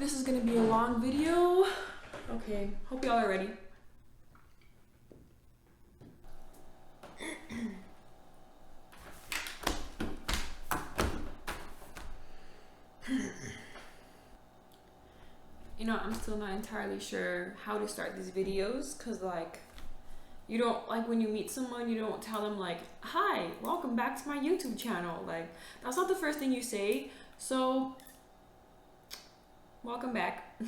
This is gonna be a long video. Okay, hope y'all are ready. You know, I'm still not entirely sure how to start these videos, because like, you don't, like when you meet someone, you don't tell them like, hi, welcome back to my YouTube channel. Like, that's not the first thing you say. So, welcome back.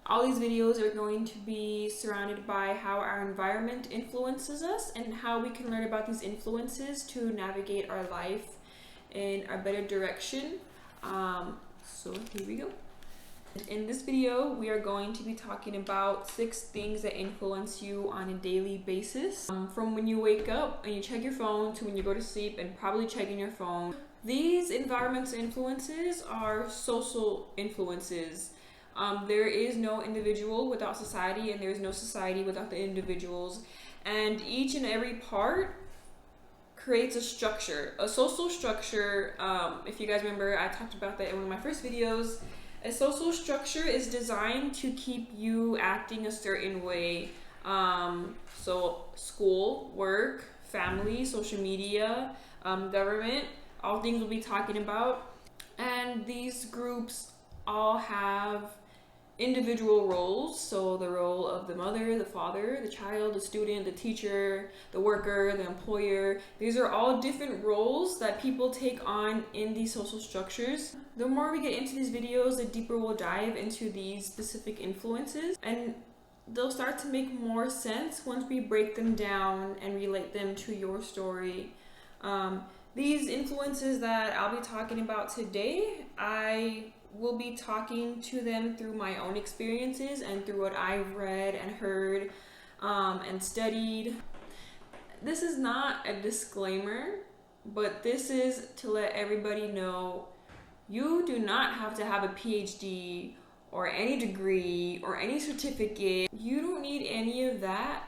All these videos are going to be surrounded by how our environment influences us and how we can learn about these influences to navigate our life in a better direction. So here we go. In this video, we are going to be talking about 6 things that influence you on a daily basis. From when you wake up and you check your phone to when you go to sleep and probably checking your phone. These environmental influences are social influences. There is no individual without society, and there is no society without the individuals. And each and every part creates a structure, a social structure. If you guys remember, I talked about that in one of my first videos. A social structure is designed to keep you acting a certain way. So school, work, family, social media, government, all things we'll be talking about. And these groups all have individual roles. So the role of the mother, the father, the child, the student, the teacher, the worker, the employer. These are all different roles that people take on in these social structures. The more we get into these videos, the deeper we'll dive into these specific influences, and they'll start to make more sense once we break them down and relate them to your story. These influences that I'll be talking about today, I will be talking to them through my own experiences and through what I've read and heard and studied. This is not a disclaimer, but this is to let everybody know you do not have to have a PhD or any degree or any certificate. You don't need any of that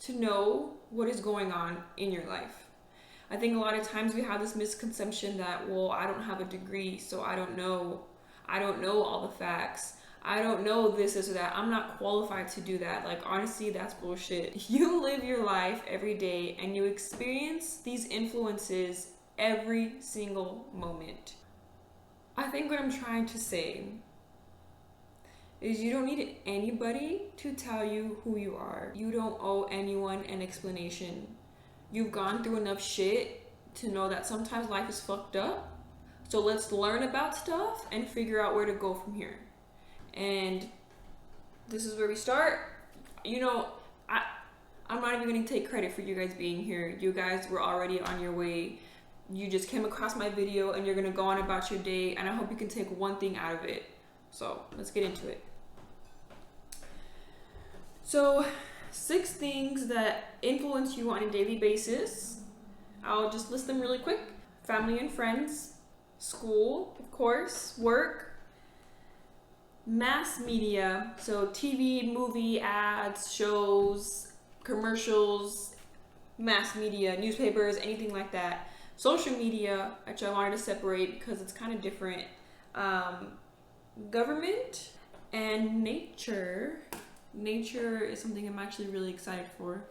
to know what is going on in your life. I think a lot of times we have this misconception that, well, I don't have a degree, so I don't know all the facts. I don't know this or that. I'm not qualified to do that. Like, honestly, that's bullshit. You live your life every day and you experience these influences every single moment. I think what I'm trying to say is you don't need anybody to tell you who you are. You don't owe anyone an explanation. You've gone through enough shit to know that sometimes life is fucked up. So let's learn about stuff and figure out where to go from here. And this is where we start. You know, I'm not even gonna take credit for you guys being here. You guys were already on your way. You just came across my video and you're gonna go on about your day, and I hope you can take one thing out of it. So let's get into it. So 6 things that influence you on a daily basis. I'll just list them really quick. Family and friends, school, of course, work, mass media, so TV, movie, ads, shows, commercials, mass media, newspapers, anything like that. Social media, which I wanted to separate because it's kind of different. Government and nature. Nature is something I'm actually really excited for.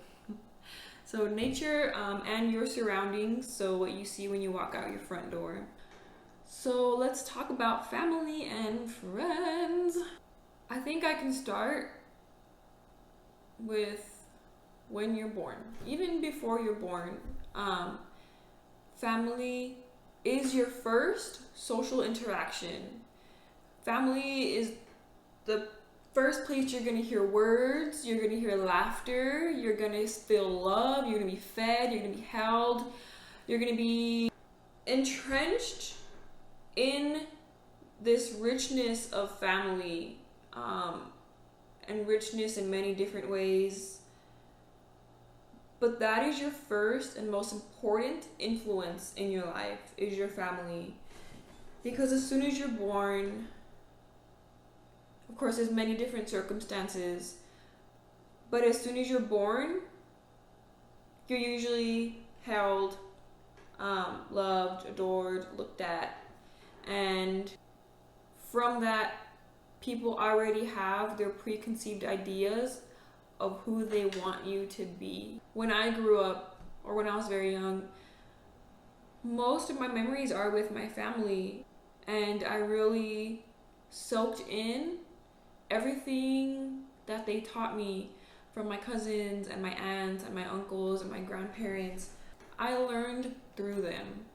So nature and your surroundings, so what you see when you walk out your front door. So let's talk about family and friends. I think I can start with when you're born. Even before you're born, family is your first social interaction. Family is the first place you're gonna hear words, you're gonna hear laughter, you're gonna feel love, you're gonna be fed, you're gonna be held, you're gonna be entrenched in this richness of family, and richness in many different ways. But that is your first and most important influence in your life, is your family. Because as soon as you're born, of course, there's many different circumstances, but as soon as you're born, you're usually held, loved, adored, looked at, and from that people already have their preconceived ideas of who they want you to be. When I grew up, or when I was very young, most of my memories are with my family, and I really soaked in everything that they taught me from my cousins and my aunts and my uncles and my grandparents. I learned through them.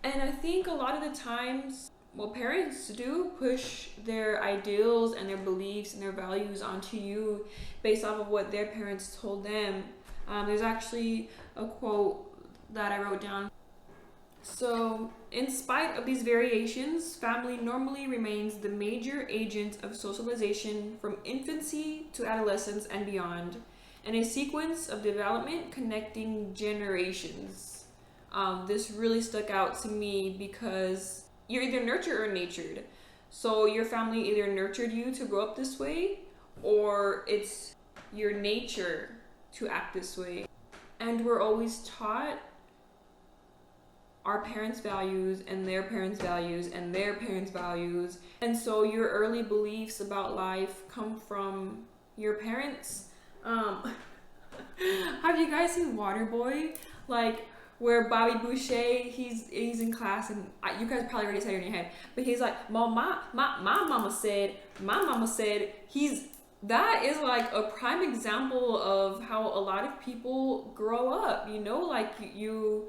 And I think a lot of the times, what parents do push their ideals and their beliefs and their values onto you based off of what their parents told them. There's actually a quote that I wrote down. So, in spite of these variations, family normally remains the major agent of socialization from infancy to adolescence and beyond, and a sequence of development connecting generations. This really stuck out to me because you're either nurtured or natured. So your family either nurtured you to grow up this way, or it's your nature to act this way. And we're always taught our parents' values and their parents' values and their parents' values. And so your early beliefs about life come from your parents. Have you guys seen Waterboy? Like, where Bobby Boucher, he's in class, and you guys probably already said it in your head, but he's like, my mama said, that is like a prime example of how a lot of people grow up, you know, like you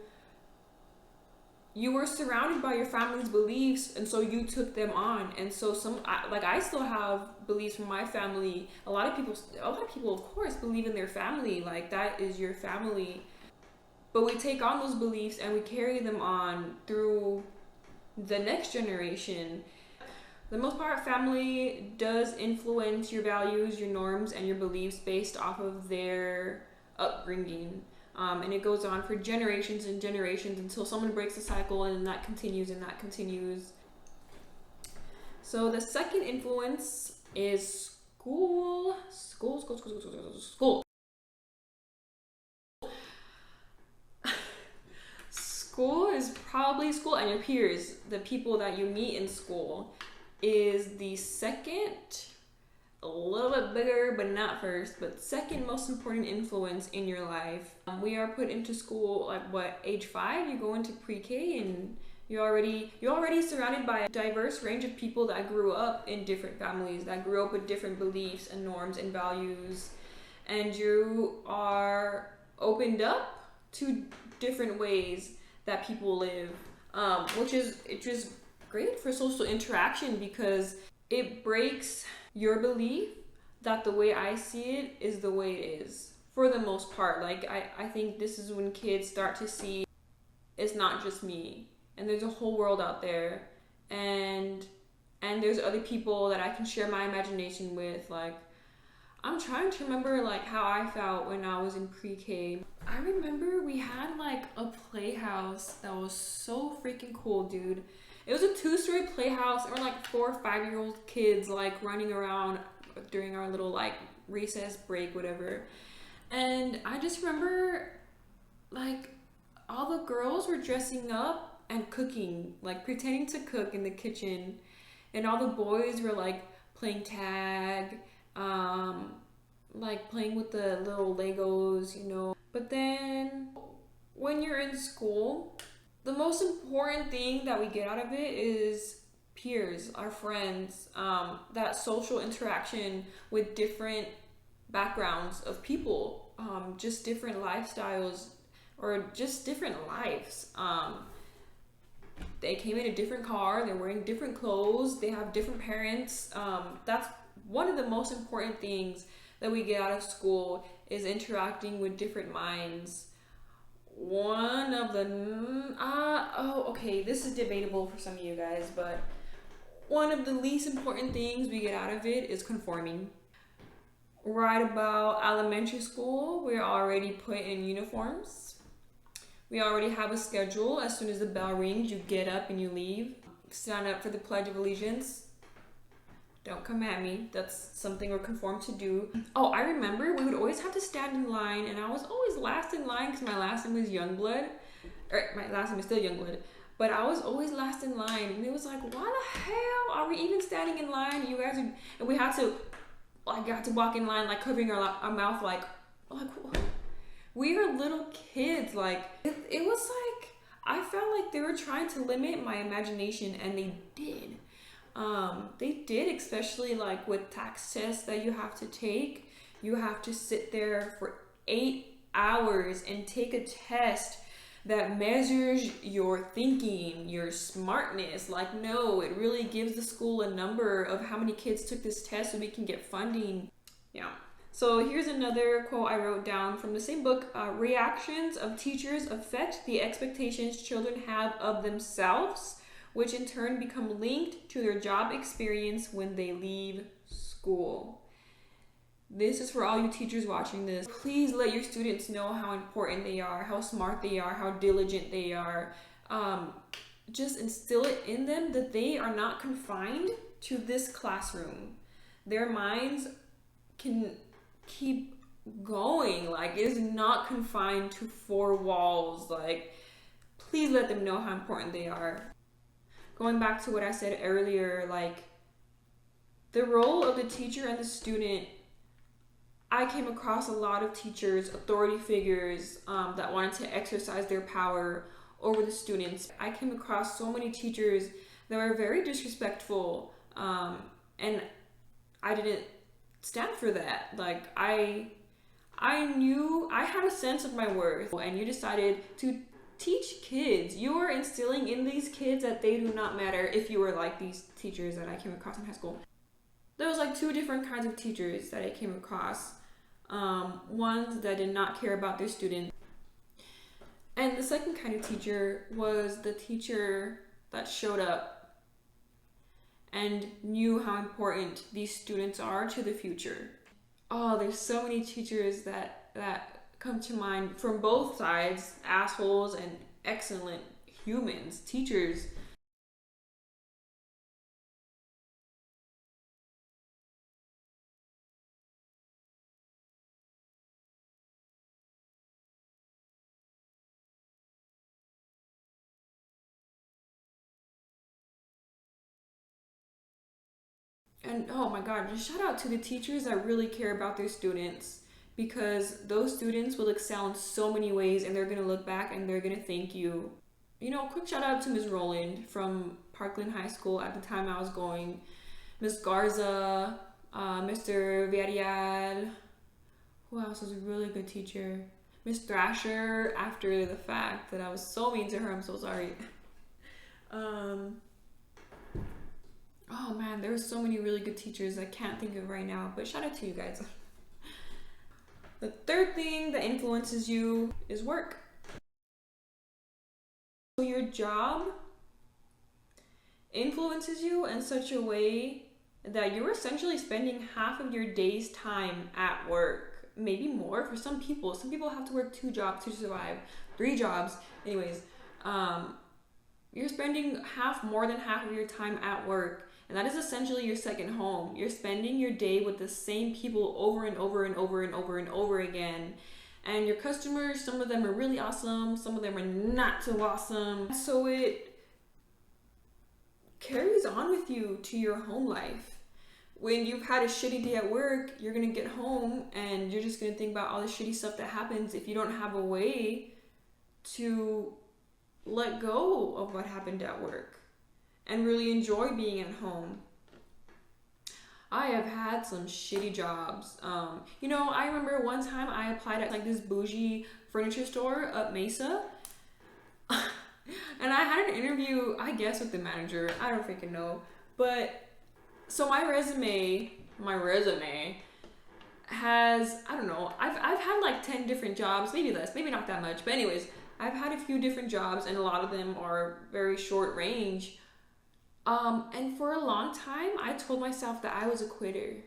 were surrounded by your family's beliefs, and so you took them on. And so I still have beliefs from my family. A lot of people of course believe in their family, like that is your family. But we take on those beliefs and we carry them on through the next generation. For the most part, family does influence your values, your norms, and your beliefs based off of their upbringing. And it goes on for generations and generations until someone breaks the cycle, and that continues and that continues. So the second influence is school. School is probably school and your peers, the people that you meet in school, is the second, a little bit bigger, but not first, but second most important influence in your life. We are put into school like age 5? You go into pre-K and you're already surrounded by a diverse range of people that grew up in different families, that grew up with different beliefs and norms and values, and you are opened up to different ways that people live, which is great for social interaction because it breaks your belief that the way I see it is the way it is for the most part. Like I think this is when kids start to see it's not just me, and there's a whole world out there, and there's other people that I can share my imagination with. Like, I'm trying to remember like how I felt when I was in pre-K. I remember we had like a playhouse that was so freaking cool, dude. It was a 2-story playhouse, and we're like 4 or 5-year-old kids like running around during our little like recess break, whatever. And I just remember like all the girls were dressing up and cooking, like pretending to cook in the kitchen, and all the boys were like playing tag, like playing with the little Legos, you know. But then when you're in school, the most important thing that we get out of it is peers, our friends, that social interaction with different backgrounds of people, just different lifestyles or just different lives. They came in a different car, they're wearing different clothes, they have different parents. That's one of the most important things that we get out of school, is interacting with different minds. One of the this is debatable for some of you guys, but one of the least important things we get out of it is conforming. Right about elementary school, we're already put in uniforms. We already have a schedule. As soon as the bell rings, you get up and you leave. Stand up for the Pledge of Allegiance. Don't come at me. That's something we're conformed to do. Oh, I remember we would always have to stand in line, and I was always last in line because my last name was Youngblood. My last name is still Youngblood. but I was always last in line. And it was like, why the hell are we even standing in line? You guys are, and we had to, like, got to walk in line, like, covering our mouth, like, we are little kids. Like, it was like, I felt like they were trying to limit my imagination, and they did. They did, especially like with tax tests that you have to take. You have to sit there for 8 hours and take a test that measures your thinking, your smartness. Like, no, it really gives the school a number of how many kids took this test so we can get funding. Yeah. So here's another quote I wrote down from the same book. Reactions of teachers affect the expectations children have of themselves, which in turn become linked to their job experience when they leave school. This is for all you teachers watching this. Please let your students know how important they are, how smart they are, how diligent they are. Just instill it in them that they are not confined to this classroom. Their minds can keep going. Like, it is not confined to 4 walls. Like, please let them know how important they are. Going back to what I said earlier, like, the role of the teacher and the student, I came across a lot of teachers, authority figures, that wanted to exercise their power over the students. I came across so many teachers that were very disrespectful, and I didn't stand for that. Like, I knew I had a sense of my worth, and you decided to teach kids. You are instilling in these kids that they do not matter. If you were like these teachers that I came across in high school, there was like 2 different kinds of teachers that I came across. Ones that did not care about their students, and the second kind of teacher was the teacher that showed up and knew how important these students are to the future. Oh, there's so many teachers that come to mind from both sides, assholes and excellent humans, teachers. And oh my God, just shout out to the teachers that really care about their students, because those students will excel in so many ways, and they're gonna look back and they're gonna thank you. You know, quick shout out to Ms. Rowland from Parkland High School at the time I was going, Miss Garza, Mr. Villarreal. Who else was a really good teacher? Miss Thrasher, after the fact that I was so mean to her, I'm so sorry. Oh man, there were so many really good teachers I can't think of right now, but shout out to you guys. The third thing that influences you is work. So your job influences you in such a way that you're essentially spending half of your day's time at work, maybe more for some people. Some people have to work 2 jobs to survive, 3 jobs. Anyways, you're spending more than half of your time at work. And that is essentially your second home. You're spending your day with the same people over and over and over and over and over again. And your customers, some of them are really awesome, some of them are not so awesome. So it carries on with you to your home life. When you've had a shitty day at work, you're gonna get home and you're just gonna think about all the shitty stuff that happens if you don't have a way to let go of what happened at work and really enjoy being at home. I have had some shitty jobs. You know, I remember one time I applied at like this bougie furniture store up Mesa. And I had an interview, I guess, with the manager. I don't freaking know. But so my resume has, I don't know, I've had like 10 different jobs, maybe less, maybe not that much. But anyways, I've had a few different jobs, and a lot of them are very short range. And for a long time, I told myself that I was a quitter.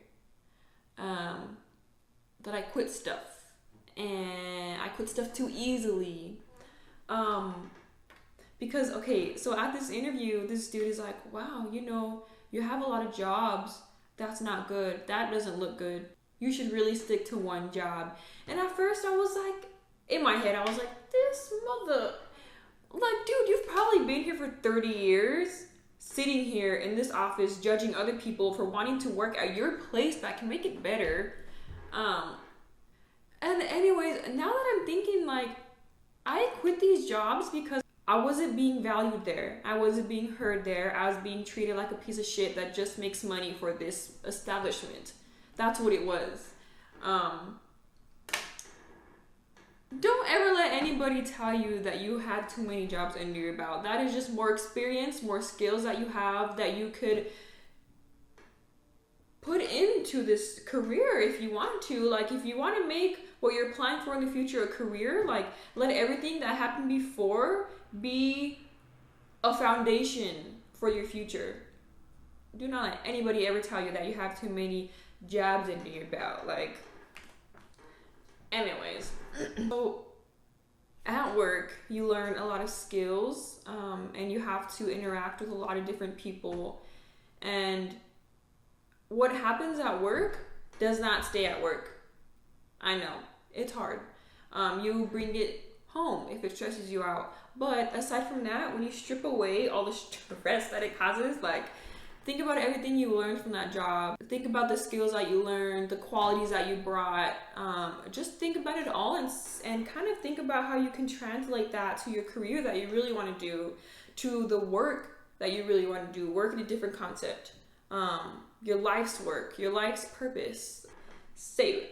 That I quit stuff. And I quit stuff too easily. Because, okay, so at this interview, this dude is like, wow, you know, you have a lot of jobs. That's not good. That doesn't look good. You should really stick to one job. And at first I was like, in my head, I was like, this mother, Like, dude, you've probably been here for 30 years, sitting here in this office, judging other people for wanting to work at your place that can make it better. Um, and anyways, now that I'm thinking, like, I quit these jobs because I wasn't being valued there. I wasn't being heard there. I was being treated like a piece of shit that just makes money for this establishment. That's what it was. Um, don't ever let anybody tell you that you had too many jobs under your belt. That is just more experience, more skills that you have that you could put into this career if you want to. Like, if you want to make what you're applying for in the future a career, like, let everything that happened before be a foundation for your future. Do not let anybody ever tell you that you have too many jobs under your belt. Like, anyways, so at work you learn a lot of skills, and you have to interact with a lot of different people, and what happens at work does not stay at work. I know, it's hard. You bring it home if it stresses you out. But aside from that, when you strip away all the stress that it causes, like, think about everything you learned from that job. Think about the skills that you learned, the qualities that you brought. Just think about it all, and kind of think about how you can translate that to your career that you really want to do, to the work that you really want to do. Work in a different concept. Your life's work, your life's purpose. Save.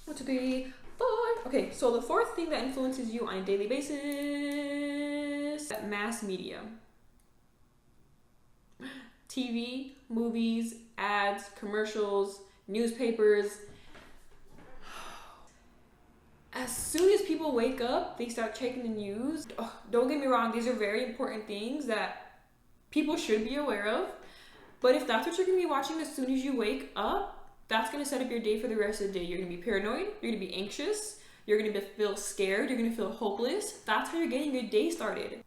1, 2, 3, 4. Okay, so the fourth thing that influences you on a daily basis: mass media. TV, movies, ads, commercials, newspapers. As soon as people wake up, they start checking the news. Oh, don't get me wrong, these are very important things that people should be aware of. But if that's what you're going to be watching as soon as you wake up, that's going to set up your day for the rest of the day. You're going to be paranoid. You're going to be anxious. You're going to feel scared. You're going to feel hopeless. That's how you're getting your day started.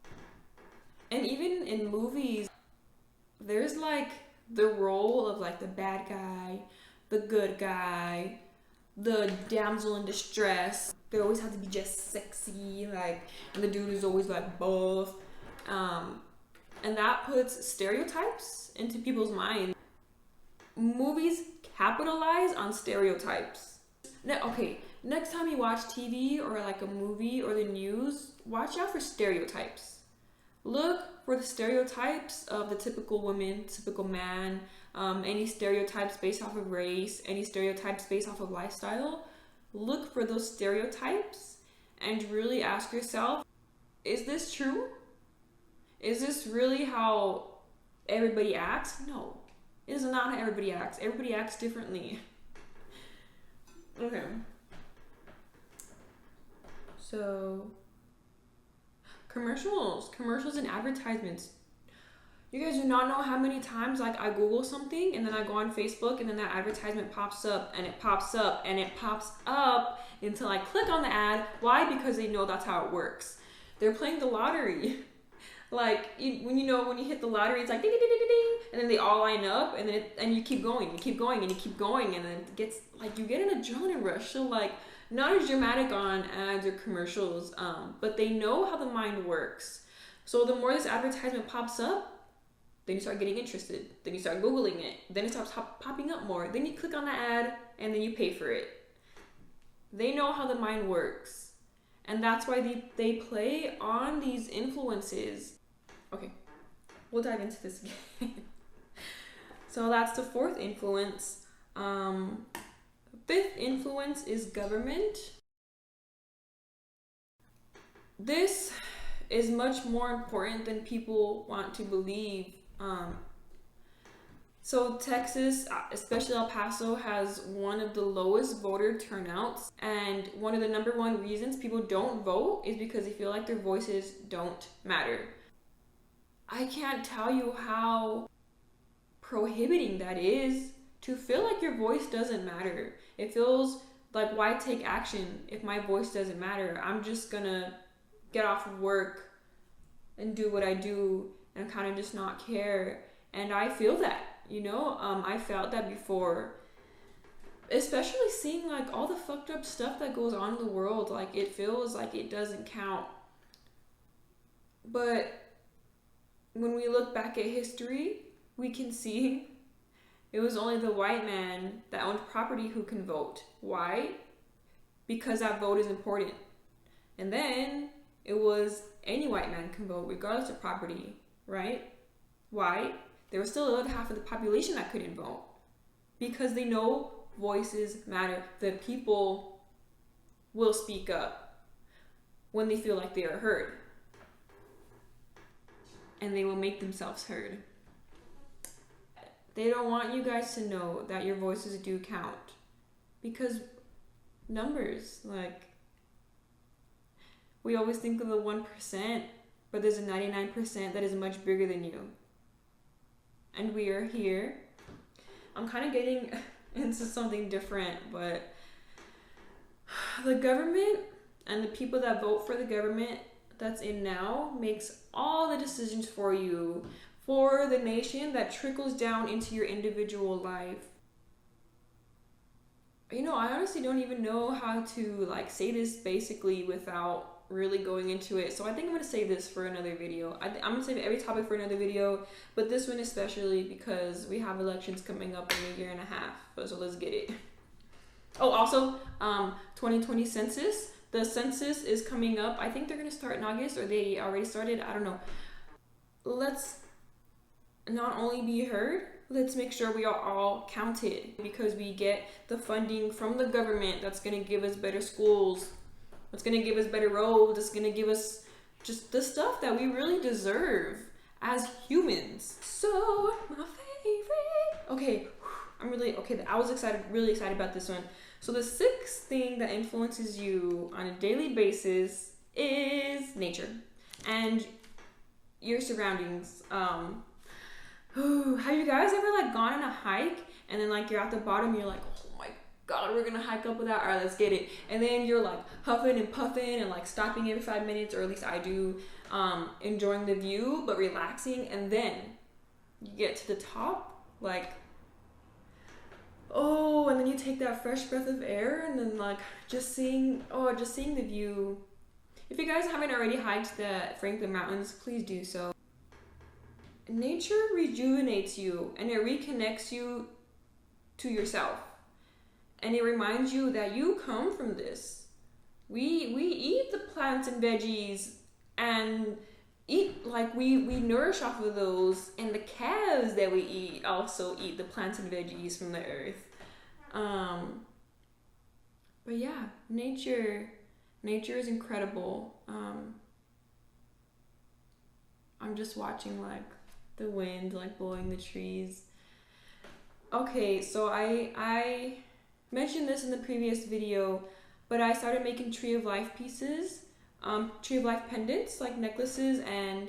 And even in movies, there's like the role of like the bad guy, the good guy, the damsel in distress. They always have to be just sexy, like, and the dude is always like both. And that puts stereotypes into people's minds. Movies capitalize on stereotypes. Next time you watch TV or like a movie or the news, watch out for stereotypes. Look for the stereotypes of the typical woman, typical man, any stereotypes based off of race, any stereotypes based off of lifestyle. Look for those stereotypes and really ask yourself, is this true? Is this really how everybody acts? No, it is not how everybody acts. Everybody acts differently. Okay. So, commercials and advertisements. You guys do not know how many times, like, I Google something and then I go on Facebook and then that advertisement pops up and it pops up and it pops up until I click on the ad. Why? Because they know that's how it works. They're playing the lottery. Like, when you hit the lottery, it's like ding, ding, ding, ding, ding, and then they all line up, and then you keep going, and you keep going, and then it gets, like, you get an adrenaline rush. So, like, not as dramatic on ads or commercials, but they know how the mind works. So the more this advertisement pops up, then you start getting interested. Then you start Googling it. Then it starts popping up more. Then you click on the ad, and then you pay for it. They know how the mind works. And that's why they play on these influences. Okay, we'll dive into this again. So that's the fourth influence. Fifth influence is government. This is much more important than people want to believe. So Texas, especially El Paso, has one of the lowest voter turnouts, and one of the number one reasons people don't vote is because they feel like their voices don't matter. I can't tell you how prohibiting that is, to feel like your voice doesn't matter. It feels like, why take action if my voice doesn't matter? I'm just gonna get off of work and do what I do and kind of just not care. And I feel that, I felt that before, especially seeing like all the fucked up stuff that goes on in the world. Like, it feels like it doesn't count. But when we look back at history, we can see it was only the white man that owned property who can vote. Why? Because that vote is important. And then it was any white man can vote regardless of property, right? Why? There was still the other half of the population that couldn't vote because they know voices matter. The people will speak up when they feel like they are heard, and they will make themselves heard. They don't want you guys to know that your voices do count because numbers, like, we always think of the 1%, but there's a 99% that is much bigger than you. And we are here. I'm kind of getting into something different, but the government and the people that vote for the government that's in now makes all the decisions for you, for the nation, that trickles down into your individual life. You know, I honestly don't even know how to like say this basically without really going into it. So I think I'm going to save this for another video. I'm going to save every topic for another video, but this one especially because we have elections coming up in a year and a half. So let's get it. Oh, also, 2020 census. The census is coming up. I think they're going to start in August, or they already started. I don't know. Let's not only be heard, let's make sure we are all counted, because we get the funding from the government that's going to give us better schools. It's going to give us better roads. It's going to give us just the stuff that we really deserve as humans. So, my favorite. Okay, I was really excited about this one. So the sixth thing that influences you on a daily basis is nature and your surroundings. Have you guys ever like gone on a hike and then like you're at the bottom, you're like, oh my God, we're gonna hike up with that. All right, let's get it. And then you're like huffing and puffing and like stopping every 5 minutes, or at least I do, enjoying the view but relaxing. And then you get to the top, like, oh, and then you take that fresh breath of air, and then like just seeing the view. If you guys haven't already hiked the Franklin Mountains, please do so. Nature rejuvenates you and it reconnects you to yourself. And it reminds you that you come from this. We eat the plants and veggies and eat, like we nourish off of those, and the calves that we eat also eat the plants and veggies from the earth. But yeah, nature is incredible. I'm just watching like the wind like blowing the trees. Okay, so I mentioned this in the previous video, but I started making tree of life pieces, tree of life pendants, like necklaces, and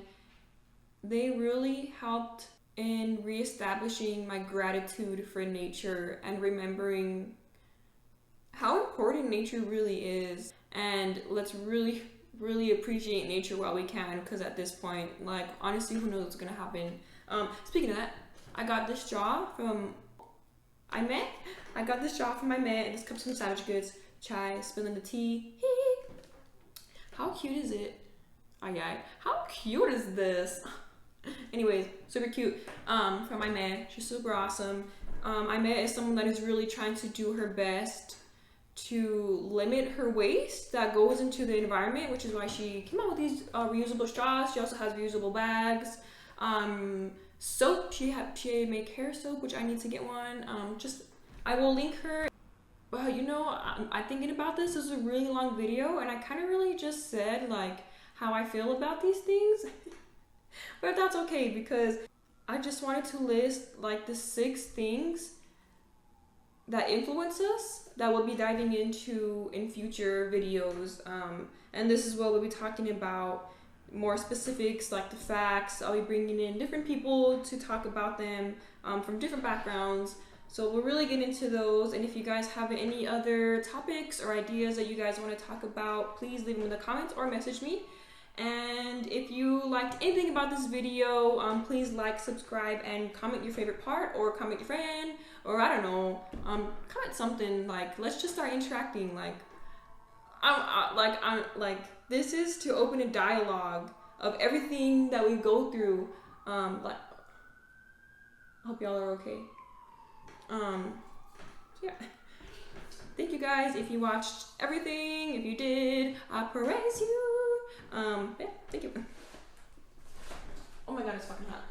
they really helped in reestablishing my gratitude for nature and remembering how important nature really is. And let's really appreciate nature while we can, because at this point, like, honestly, who knows what's gonna happen. Speaking of that, I got this jar from my man, and this comes from Savage Goods. Chai, spilling the tea. How cute is it? How cute is this? Anyways, super cute. From my man. She's super awesome. My man is someone that is really trying to do her best to limit her waste that goes into the environment, which is why she came out with these reusable straws. She also has reusable bags. Soap. She make hair soap, which I need to get one. I will link her. Well, you know, I'm thinking about this. This is a really long video, and I kind of really just said like how I feel about these things. But that's okay, because I just wanted to list like the 6 things that influence us that we'll be diving into in future videos. And this is what we'll be talking about, more specifics, like the facts. I'll be bringing in different people to talk about them from different backgrounds. So we'll really get into those. And if you guys have any other topics or ideas that you guys want to talk about, please leave them in the comments or message me. And if you liked anything about this video, please like, subscribe, and comment your favorite part, or comment your friend, or I don't know, comment something. Like, let's just start interacting. Like, this is to open a dialogue of everything that we go through. Like, hope y'all are okay. Yeah. Thank you guys if you watched everything. If you did, I praise you. Yeah, thank you. Oh my god, it's fucking hot.